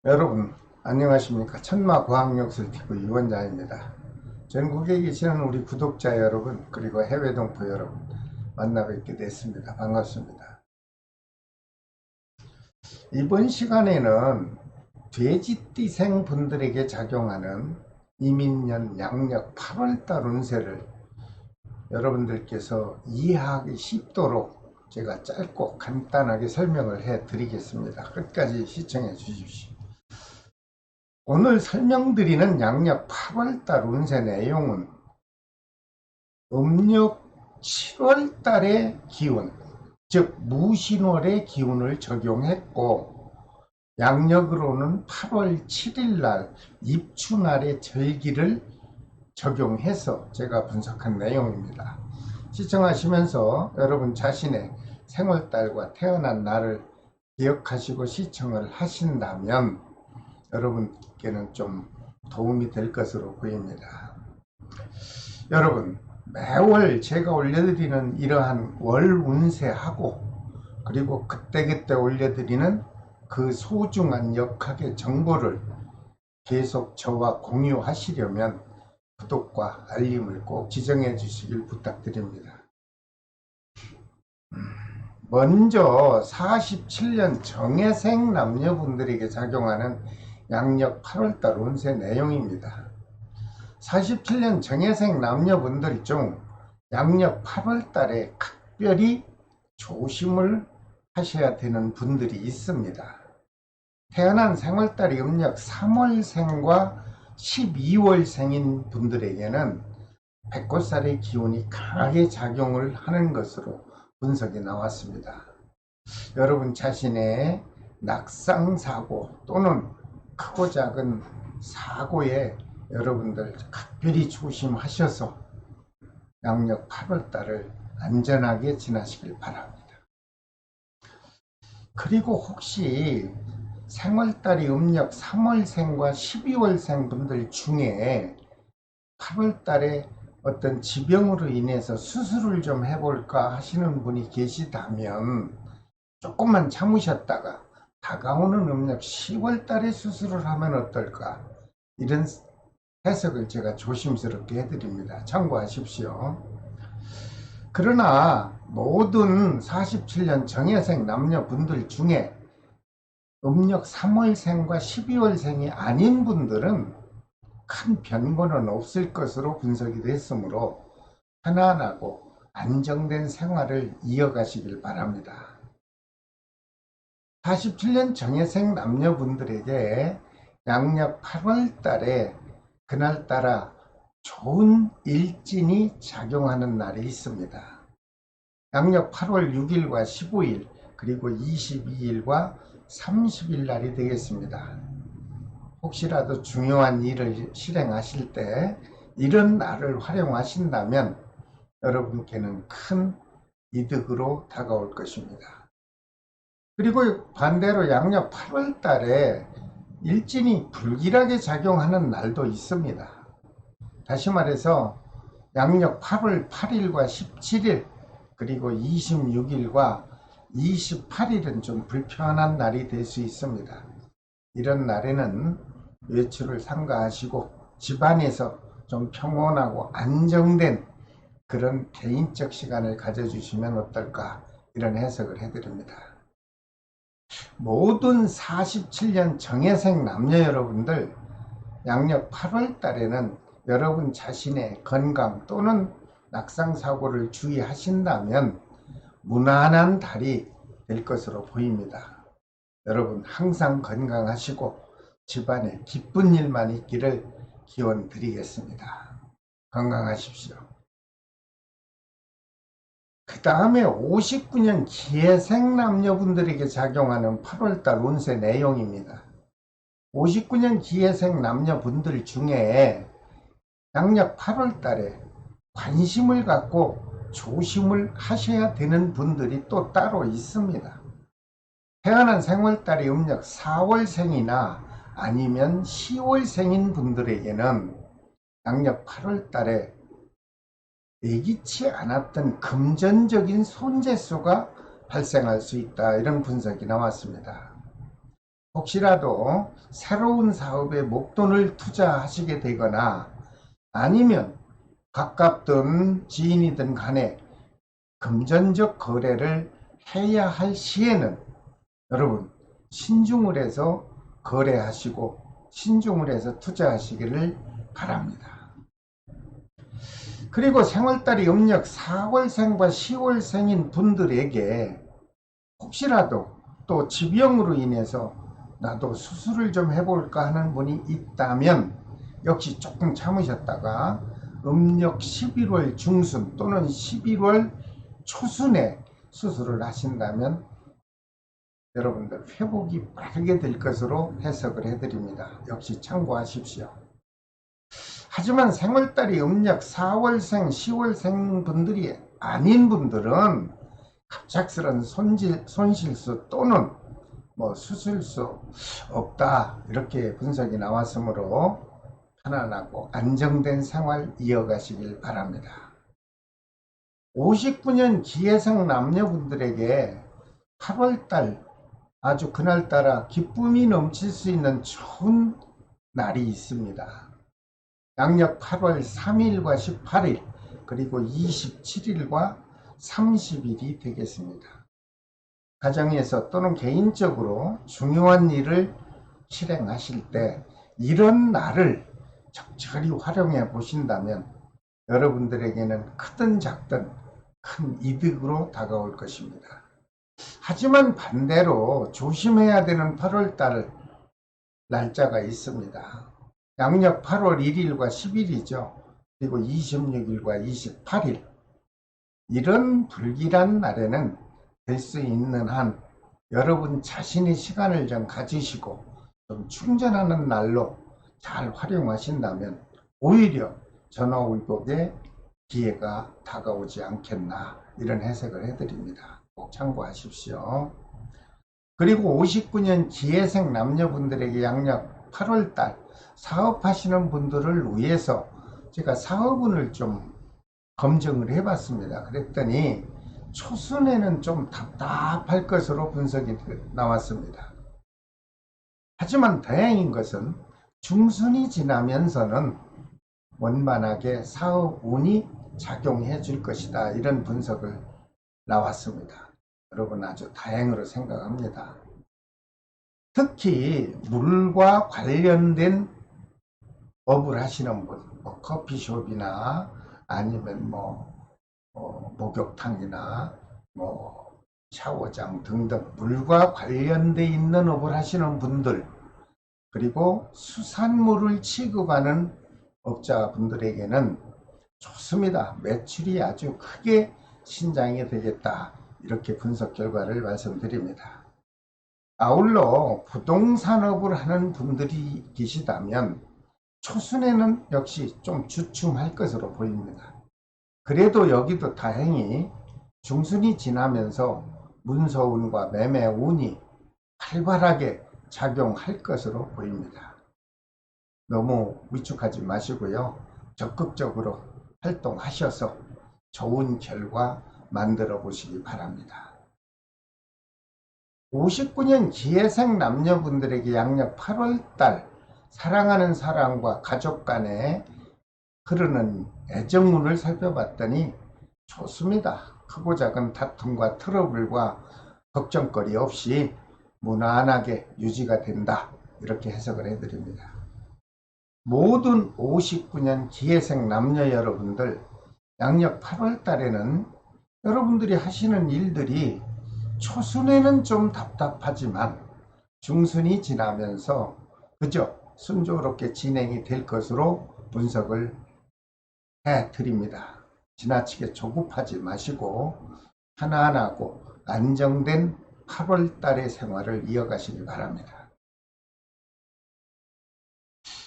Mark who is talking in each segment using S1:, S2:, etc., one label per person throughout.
S1: 여러분 안녕하십니까. 천마과학역술TV 유원장입니다. 전국에 계시는 우리 구독자 여러분 그리고 해외 동포 여러분 만나 뵙게 됐습니다. 반갑습니다. 이번 시간에는 돼지띠생 분들에게 작용하는 이민년 양력 8월달 운세를 여러분들께서 이해하기 쉽도록 제가 짧고 간단하게 설명을 해 드리겠습니다. 끝까지 시청해 주십시오. 오늘 설명드리는 양력 8월달 운세 내용은 음력 7월달의 기운, 즉 무신월의 기운을 적용했고, 양력으로는 8월 7일날 입추날의 절기를 적용해서 제가 분석한 내용입니다. 시청하시면서 여러분 자신의 생월달과 태어난 날을 기억하시고 시청을 하신다면 여러분께는 좀 도움이 될 것으로 보입니다. 여러분, 매월 제가 올려드리는 이러한 월 운세하고 그리고 그때그때 올려드리는 그 소중한 역학의 정보를 계속 저와 공유하시려면 구독과 알림을 꼭 지정해 주시길 부탁드립니다. 먼저 47년 정예생 남녀분들에게 작용하는 양력 8월달 운세 내용입니다. 47년 정예생 남녀분들 중 양력 8월달에 각별히 조심을 하셔야 되는 분들이 있습니다. 태어난 생월달이 음력 3월생과 12월생인 분들에게는 백골살의 기운이 강하게 작용을 하는 것으로 분석이 나왔습니다. 여러분 자신의 낙상사고 또는 크고 작은 사고에 여러분들 각별히 조심하셔서 양력 8월달을 안전하게 지나시길 바랍니다. 그리고 혹시 생월달이 음력 3월생과 12월생 분들 중에 8월달에 어떤 지병으로 인해서 수술을 좀 해볼까 하시는 분이 계시다면 조금만 참으셨다가 다가오는 음력 10월달에 수술을 하면 어떨까, 이런 해석을 제가 조심스럽게 해드립니다. 참고하십시오. 그러나 모든 47년 정예생 남녀분들 중에 음력 3월생과 12월생이 아닌 분들은 큰 변고는 없을 것으로 분석이 됐으므로 편안하고 안정된 생활을 이어가시길 바랍니다. 47년 정예생 남녀분들에게 양력 8월달에 그날따라 좋은 일진이 작용하는 날이 있습니다. 양력 8월 6일과 15일 그리고 22일과 30일 날이 되겠습니다. 혹시라도 중요한 일을 실행하실 때 이런 날을 활용하신다면 여러분께는 큰 이득으로 다가올 것입니다. 그리고 반대로 양력 8월 달에 일진이 불길하게 작용하는 날도 있습니다. 다시 말해서 양력 8월 8일과 17일 그리고 26일과 28일은 좀 불편한 날이 될 수 있습니다. 이런 날에는 외출을 삼가하시고 집안에서 좀 평온하고 안정된 그런 개인적 시간을 가져주시면 어떨까, 이런 해석을 해드립니다. 모든 47년 정예생 남녀 여러분들 양력 8월 달에는 여러분 자신의 건강 또는 낙상사고를 주의하신다면 무난한 달이 될 것으로 보입니다. 여러분 항상 건강하시고 집안에 기쁜 일만 있기를 기원 드리겠습니다. 건강하십시오. 그 다음에 59년 기해생 남녀분들에게 작용하는 8월달 운세 내용입니다. 59년 기해생 남녀분들 중에 양력 8월달에 관심을 갖고 조심을 하셔야 되는 분들이 또 따로 있습니다. 태어난 생월달이 음력 4월생이나 아니면 10월생인 분들에게는 양력 8월달에 예기치 않았던 금전적인 손재수가 발생할 수 있다, 이런 분석이 나왔습니다. 혹시라도 새로운 사업에 목돈을 투자하시게 되거나 아니면 가깝든 지인이든 간에 금전적 거래를 해야 할 시에는 여러분 신중을 해서 거래하시고 신중을 해서 투자하시기를 바랍니다. 그리고 생월달이 음력 4월생과 10월생인 분들에게 혹시라도 또 지병으로 인해서 나도 수술을 좀 해볼까 하는 분이 있다면 역시 조금 참으셨다가 음력 11월 중순 또는 11월 초순에 수술을 하신다면 여러분들 회복이 빠르게 될 것으로 해석을 해드립니다. 역시 참고하십시오. 하지만 생월달이 음력 4월생, 10월생 분들이 아닌 분들은 갑작스런 손실수 또는 수술수 없다 이렇게 분석이 나왔으므로 편안하고 안정된 생활 이어가시길 바랍니다. 59년 기해생 남녀분들에게 8월달 아주 그날따라 기쁨이 넘칠 수 있는 좋은 날이 있습니다. 양력 8월 3일과 18일 그리고 27일과 30일이 되겠습니다. 가정에서 또는 개인적으로 중요한 일을 실행하실 때 이런 날을 적절히 활용해 보신다면 여러분들에게는 크든 작든 큰 이득으로 다가올 것입니다. 하지만 반대로 조심해야 되는 8월달 날짜가 있습니다. 양력 8월 1일과 10일이죠. 그리고 26일과 28일 이런 불길한 날에는 될 수 있는 한 여러분 자신의 시간을 좀 가지시고 좀 충전하는 날로 잘 활용하신다면 오히려 전화위복의 기회가 다가오지 않겠나 이런 해석을 해드립니다. 꼭 참고하십시오. 그리고 59년 기해생 남녀분들에게 양력 8월달 사업하시는 분들을 위해서 제가 사업운을 좀 검증을 해봤습니다. 그랬더니 초순에는 좀 답답할 것으로 분석이 나왔습니다. 하지만 다행인 것은 중순이 지나면서는 원만하게 사업운이 작용해 줄 것이다 이런 분석을 나왔습니다. 여러분 아주 다행으로 생각합니다. 특히 물과 관련된 업을 하시는 분, 커피숍이나 아니면 목욕탕이나 샤워장 등등 물과 관련돼 있는 업을 하시는 분들 그리고 수산물을 취급하는 업자분들에게는 좋습니다. 매출이 아주 크게 신장이 되겠다 이렇게 분석 결과를 말씀드립니다. 아울러 부동산업을 하는 분들이 계시다면 초순에는 역시 좀 주춤할 것으로 보입니다. 그래도 여기도 다행히 중순이 지나면서 문서운과 매매운이 활발하게 작용할 것으로 보입니다. 너무 위축하지 마시고요. 적극적으로 활동하셔서 좋은 결과 만들어 보시기 바랍니다. 59년 기해생 남녀분들에게 양력 8월달 사랑하는 사람과 가족 간에 흐르는 애정운을 살펴봤더니 좋습니다. 크고 작은 다툼과 트러블과 걱정거리 없이 무난하게 유지가 된다 이렇게 해석을 해드립니다. 모든 59년 기해생 남녀 여러분들 양력 8월 달에는 여러분들이 하시는 일들이 초순에는 좀 답답하지만 중순이 지나면서 그저 순조롭게 진행이 될 것으로 분석을 해드립니다. 지나치게 조급하지 마시고 편안하고 안정된 8월 달의 생활을 이어가시기 바랍니다.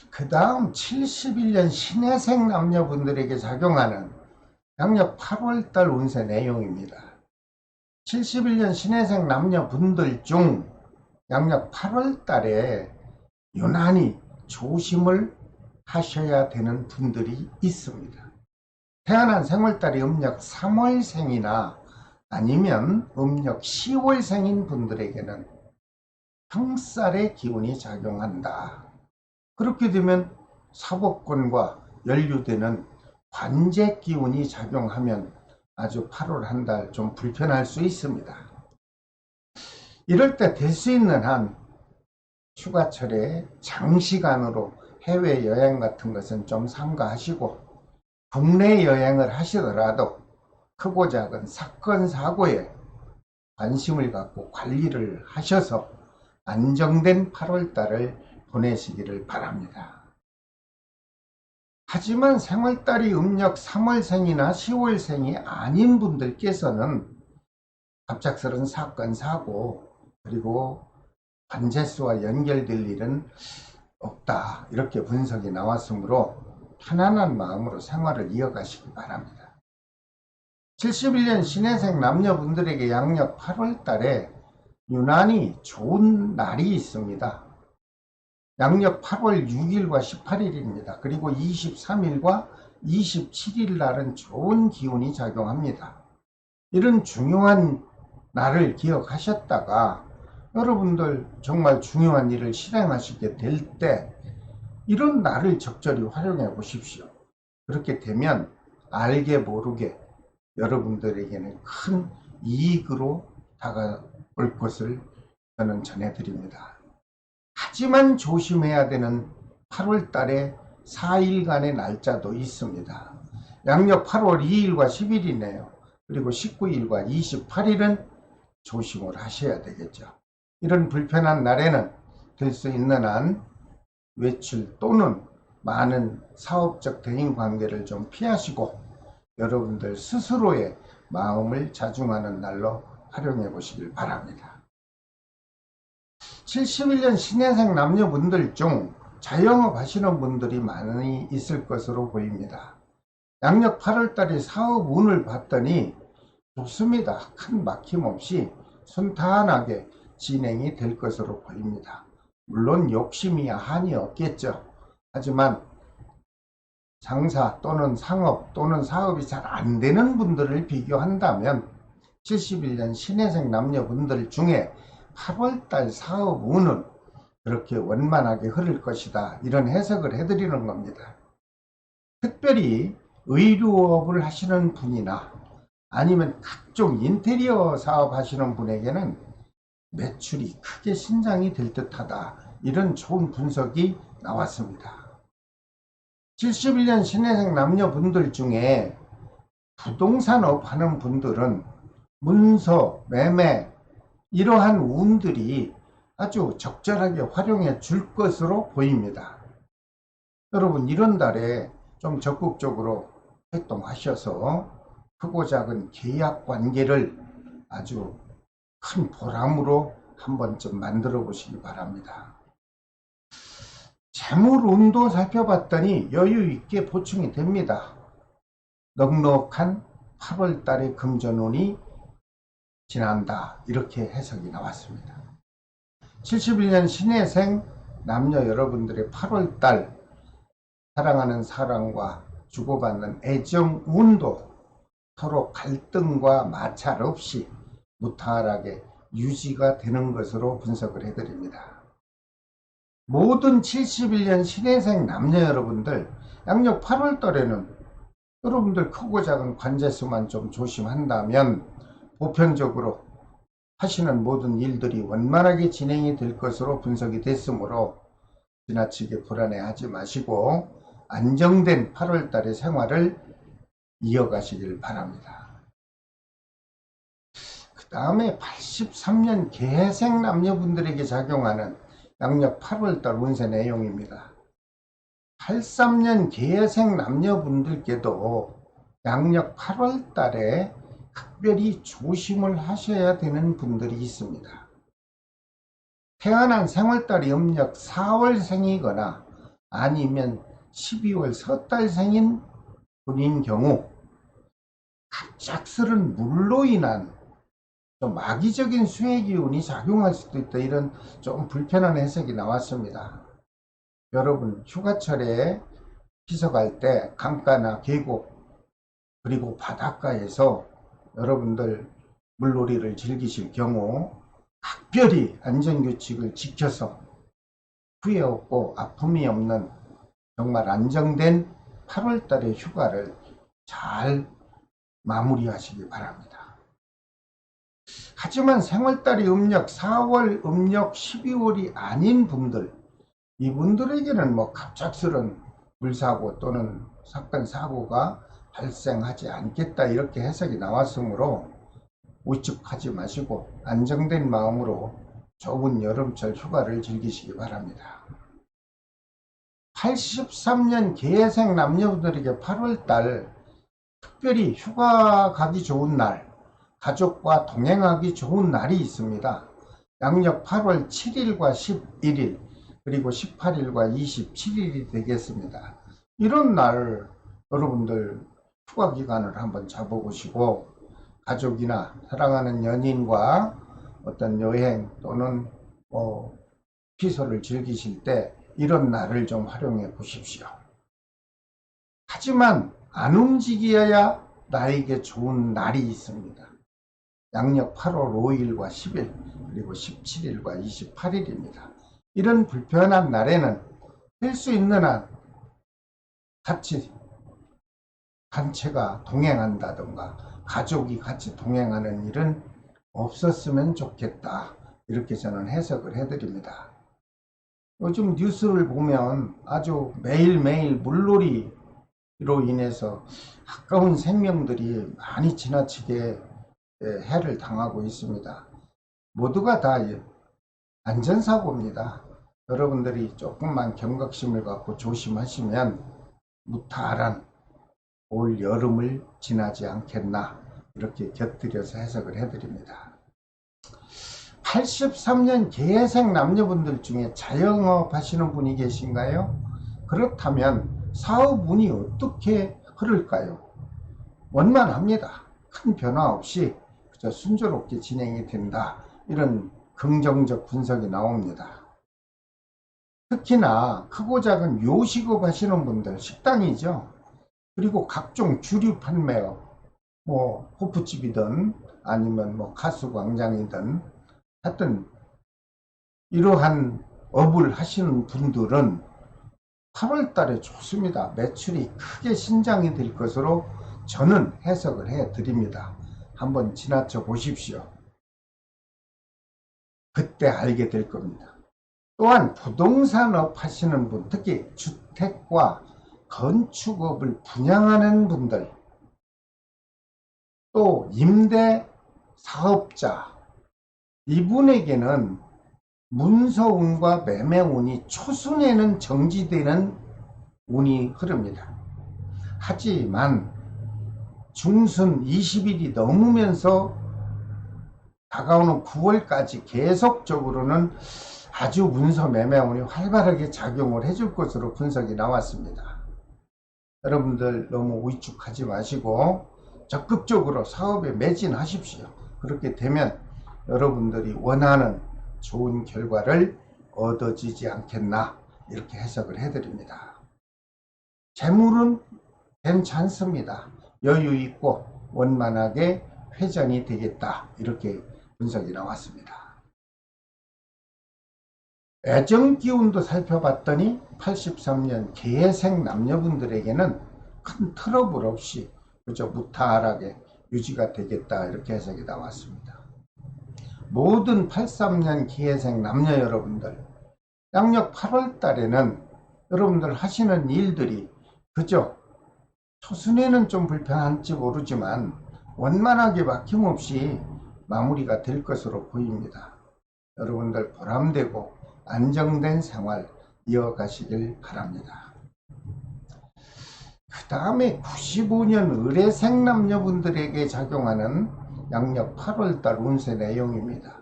S1: 그 다음 71년 신해생 남녀분들에게 작용하는 양력 8월달 운세 내용입니다. 71년 신해생 남녀분들 중 양력 8월달에 유난히 조심을 하셔야 되는 분들이 있습니다. 태어난 생월달이 음력 3월생이나 아니면 음력 10월생인 분들에게는 평살의 기운이 작용한다. 그렇게 되면 사법권과 연루되는 관제 기운이 작용하면 아주 8월 한 달 좀 불편할 수 있습니다. 이럴 때 될 수 있는 한 휴가철에 장시간으로 해외여행 같은 것은 좀 삼가하시고, 국내 여행을 하시더라도 크고 작은 사건 사고에 관심을 갖고 관리를 하셔서 안정된 8월달을 보내시기를 바랍니다. 하지만 생월달이 음력 3월생이나 10월생이 아닌 분들께서는 갑작스런 사건 사고 그리고 관제수와 연결될 일은 없다, 이렇게 분석이 나왔으므로 편안한 마음으로 생활을 이어가시기 바랍니다. 71년 신해생 남녀분들에게 양력 8월달에 유난히 좋은 날이 있습니다. 양력 8월 6일과 18일입니다. 그리고 23일과 27일 날은 좋은 기운이 작용합니다. 이런 중요한 날을 기억하셨다가 여러분들 정말 중요한 일을 실행하시게 될 때 이런 날을 적절히 활용해 보십시오. 그렇게 되면 알게 모르게 여러분들에게는 큰 이익으로 다가올 것을 저는 전해드립니다. 하지만 조심해야 되는 8월 달에 4일간의 날짜도 있습니다. 양력 8월 2일과 10일이네요. 그리고 19일과 28일은 조심을 하셔야 되겠죠. 이런 불편한 날에는 될 수 있는 한 외출 또는 많은 사업적 대인관계를 좀 피하시고 여러분들 스스로의 마음을 자중하는 날로 활용해 보시길 바랍니다. 71년 신해생 남녀분들 중 자영업 하시는 분들이 많이 있을 것으로 보입니다. 양력 8월달에 사업 운을 봤더니 좋습니다. 큰 막힘 없이 순탄하게 진행이 될 것으로 보입니다. 물론 욕심이야 한이 없겠죠. 하지만 장사 또는 상업 또는 사업이 잘 안되는 분들을 비교한다면 71년 신해생 남녀분들 중에 8월달 사업 운은 그렇게 원만하게 흐를 것이다, 이런 해석을 해드리는 겁니다. 특별히 의류업을 하시는 분이나 아니면 각종 인테리어 사업 하시는 분에게는 매출이 크게 신장이 될 듯하다, 이런 좋은 분석이 나왔습니다. 71년 신해생 남녀분들 중에 부동산업 하는 분들은 문서, 매매 이러한 운들이 아주 적절하게 활용해 줄 것으로 보입니다. 여러분 이런 달에 좀 적극적으로 활동하셔서 크고 작은 계약 관계를 아주 큰 보람으로 한 번쯤 만들어 보시기 바랍니다. 재물운도 살펴봤더니 여유 있게 보충이 됩니다. 넉넉한 8월 달에 금전운이 지난다, 이렇게 해석이 나왔습니다. 71년 신해생 남녀 여러분들의 8월 달 사랑하는 사람과 주고받는 애정 운도 서로 갈등과 마찰 없이 무탈하게 유지가 되는 것으로 분석을 해드립니다. 모든 71년 신해생 남녀 여러분들 양력 8월 달에는 여러분들 크고 작은 관제수만 좀 조심한다면 보편적으로 하시는 모든 일들이 원만하게 진행이 될 것으로 분석이 됐으므로 지나치게 불안해하지 마시고 안정된 8월 달의 생활을 이어가시길 바랍니다. 그 다음에 83년 계생 남녀분들에게 작용하는 양력 8월달 운세 내용입니다. 83년 계생 남녀분들께도 양력 8월달에 특별히 조심을 하셔야 되는 분들이 있습니다. 태어난 생월달이 음력 4월생이거나 아니면 12월 섣달생인 분인 경우 갑작스런 물로 인한 좀 마귀적인 수의 기운이 작용할 수도 있다, 이런 좀 불편한 해석이 나왔습니다. 여러분 휴가철에 피서갈 때 강가나 계곡 그리고 바닷가에서 여러분들 물놀이를 즐기실 경우 각별히 안전규칙을 지켜서 후회 없고 아픔이 없는 정말 안정된 8월달의 휴가를 잘 마무리하시기 바랍니다. 하지만 생월달이 음력 4월, 음력 12월이 아닌 분들, 이분들에게는 뭐 갑작스런 불사고 또는 사건 사고가 발생하지 않겠다 이렇게 해석이 나왔으므로 우측하지 마시고 안정된 마음으로 좋은 여름철 휴가를 즐기시기 바랍니다. 83년 계생 남녀분들에게 8월달 특별히 휴가 가기 좋은 날, 가족과 동행하기 좋은 날이 있습니다. 양력 8월 7일과 11일 그리고 18일과 27일이 되겠습니다. 이런 날 여러분들 휴가 기간을 한번 잡아보시고 가족이나 사랑하는 연인과 어떤 여행 또는 피서를 즐기실 때 이런 날을 좀 활용해 보십시오. 하지만 안 움직여야 나에게 좋은 날이 있습니다. 양력 8월 5일과 10일 그리고 17일과 28일입니다. 이런 불편한 날에는 할 수 있는 한 같이 단체가 동행한다던가 가족이 같이 동행하는 일은 없었으면 좋겠다. 이렇게 저는 해석을 해드립니다. 요즘 뉴스를 보면 아주 매일매일 물놀이로 인해서 아까운 생명들이 많이 지나치게 해를 당하고 있습니다. 모두가 다 안전사고입니다. 여러분들이 조금만 경각심을 갖고 조심하시면 무탈한 올 여름을 지나지 않겠나 이렇게 곁들여서 해석을 해드립니다. 83년 계생 남녀분들 중에 자영업 하시는 분이 계신가요? 그렇다면 사업 운이 어떻게 흐를까요? 원만합니다. 큰 변화 없이 그저 순조롭게 진행이 된다. 이런 긍정적 분석이 나옵니다. 특히나 크고 작은 요식업 하시는 분들, 식당이죠. 그리고 각종 주류 판매업, 호프집이든 아니면 가수광장이든 하여튼 이러한 업을 하시는 분들은 8월 달에 좋습니다. 매출이 크게 신장이 될 것으로 저는 해석을 해 드립니다. 한번 지나쳐 보십시오. 그때 알게 될 겁니다. 또한 부동산업 하시는 분, 특히 주택과 건축업을 분양하는 분들, 또 임대 사업자, 이분에게는 문서운과 매매운이 초순에는 정지되는 운이 흐릅니다. 하지만 중순 20일이 넘으면서 다가오는 9월까지 계속적으로는 아주 문서 매매운이 활발하게 작용을 해줄 것으로 분석이 나왔습니다. 여러분들 너무 위축하지 마시고 적극적으로 사업에 매진하십시오. 그렇게 되면 여러분들이 원하는 좋은 결과를 얻어지지 않겠나 이렇게 해석을 해드립니다. 재물은 괜찮습니다. 여유 있고 원만하게 회전이 되겠다 이렇게 분석이 나왔습니다. 애정 기운도 살펴봤더니 83년 계생 남녀분들에게는 큰 트러블 없이 그저 무탈하게 유지가 되겠다 이렇게 해석이 나왔습니다. 모든 83년 계생 남녀 여러분들, 양력 8월 달에는 여러분들 하시는 일들이 그저 초순에는 좀 불편할지 모르지만 원만하게 막힘없이 마무리가 될 것으로 보입니다. 여러분들 보람되고 안정된 생활 이어가시길 바랍니다. 그 다음에 95년 을해생 남녀분들에게 작용하는 양력 8월달 운세 내용입니다.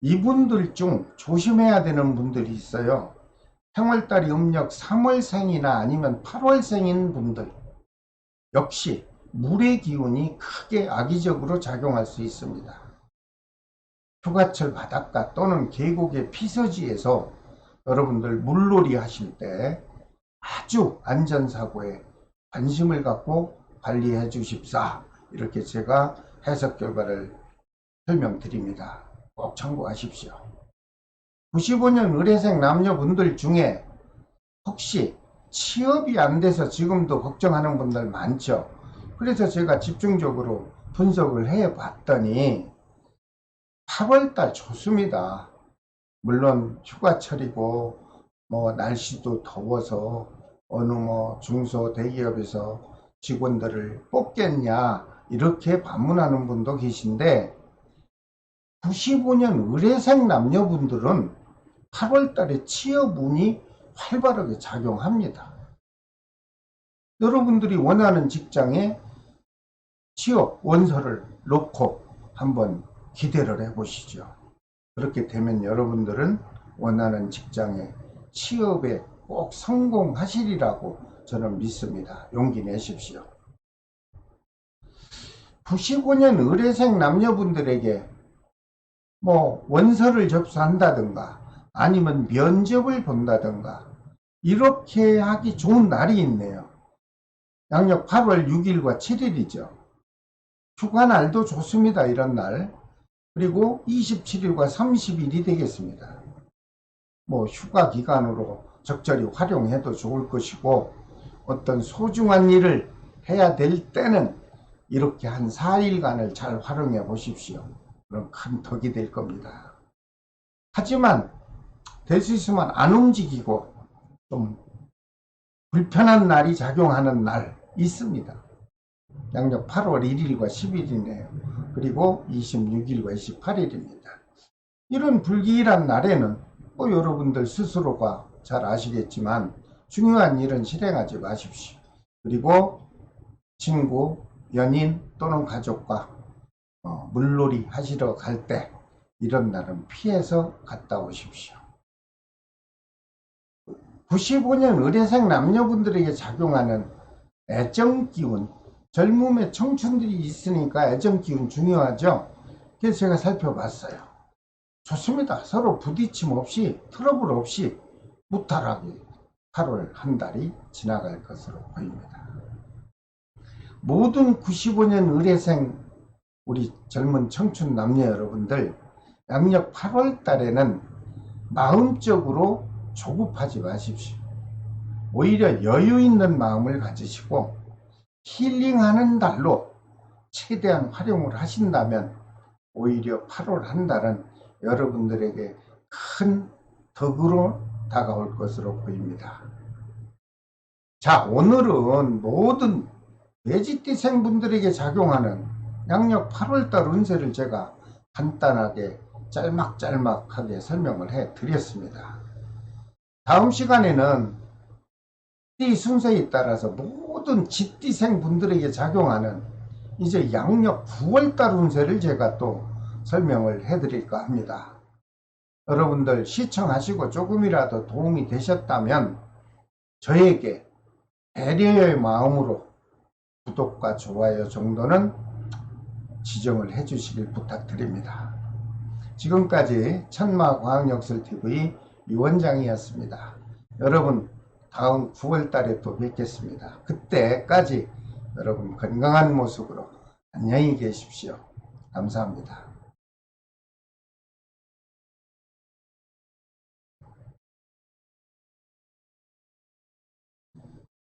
S1: 이분들 중 조심해야 되는 분들이 있어요. 생월달이 음력 3월생이나 아니면 8월생인 분들 역시 물의 기운이 크게 악의적으로 작용할 수 있습니다. 휴가철 바닷가 또는 계곡의 피서지에서 여러분들 물놀이 하실 때 아주 안전사고에 관심을 갖고 관리해 주십사 이렇게 제가 해석 결과를 설명드립니다. 꼭 참고하십시오. 95년 의뢰생 남녀분들 중에 혹시 취업이 안 돼서 지금도 걱정하는 분들 많죠. 그래서 제가 집중적으로 분석을 해 봤더니 8월달 좋습니다. 물론 휴가철이고 날씨도 더워서 어느 중소 대기업에서 직원들을 뽑겠냐 이렇게 반문하는 분도 계신데 95년 의뢰생 남녀분들은 8월달에 취업운이 활발하게 작용합니다. 여러분들이 원하는 직장에 취업 원서를 놓고 한번 기대를 해보시죠. 그렇게 되면 여러분들은 원하는 직장에 취업에 꼭 성공하시리라고 저는 믿습니다. 용기 내십시오. 95년 의뢰생 남녀분들에게 원서를 접수한다든가 아니면 면접을 본다든가 이렇게 하기 좋은 날이 있네요. 양력 8월 6일과 7일이죠. 휴가날도 좋습니다. 이런 날. 그리고 27일과 30일이 되겠습니다. 휴가 기간으로 적절히 활용해도 좋을 것이고 어떤 소중한 일을 해야 될 때는 이렇게 한 4일간을 잘 활용해 보십시오. 그럼 큰 덕이 될 겁니다. 하지만 될 수 있으면 안 움직이고 좀 불편한 날이 작용하는 날 있습니다. 양력 8월 1일과 10일이네요. 그리고 26일과 28일입니다. 이런 불기일한 날에는 여러분들 스스로가 잘 아시겠지만 중요한 일은 실행하지 마십시오. 그리고 친구, 연인 또는 가족과 물놀이 하시러 갈 때 이런 날은 피해서 갔다 오십시오. 95년 의뢰생 남녀분들에게 작용하는 애정기운, 젊음의 청춘들이 있으니까 애정기운 중요하죠. 그래서 제가 살펴봤어요. 좋습니다. 서로 부딪힘 없이 트러블 없이 무탈하게 8월 한 달이 지나갈 것으로 보입니다. 모든 95년 의뢰생 우리 젊은 청춘 남녀 여러분들 양력 8월 달에는 마음적으로 조급하지 마십시오. 오히려 여유 있는 마음을 가지시고 힐링하는 달로 최대한 활용을 하신다면 오히려 8월 한 달은 여러분들에게 큰 덕으로 다가올 것으로 보입니다. 자, 오늘은 모든 돼지띠생분들에게 작용하는 양력 8월달 운세를 제가 간단하게 짤막짤막하게 설명을 해 드렸습니다. 다음 시간에는 띠 순서에 따라서 모든 쥐띠생 분들에게 작용하는 이제 양력 9월달 운세를 제가 또 설명을 해 드릴까 합니다. 여러분들 시청하시고 조금이라도 도움이 되셨다면 저에게 배려의 마음으로 구독과 좋아요 정도는 지정을 해 주시길 부탁드립니다. 지금까지 천마과학역설TV 유원장이었습니다. 여러분 다음 9월달에 또 뵙겠습니다. 그때까지 여러분 건강한 모습으로 안녕히 계십시오. 감사합니다.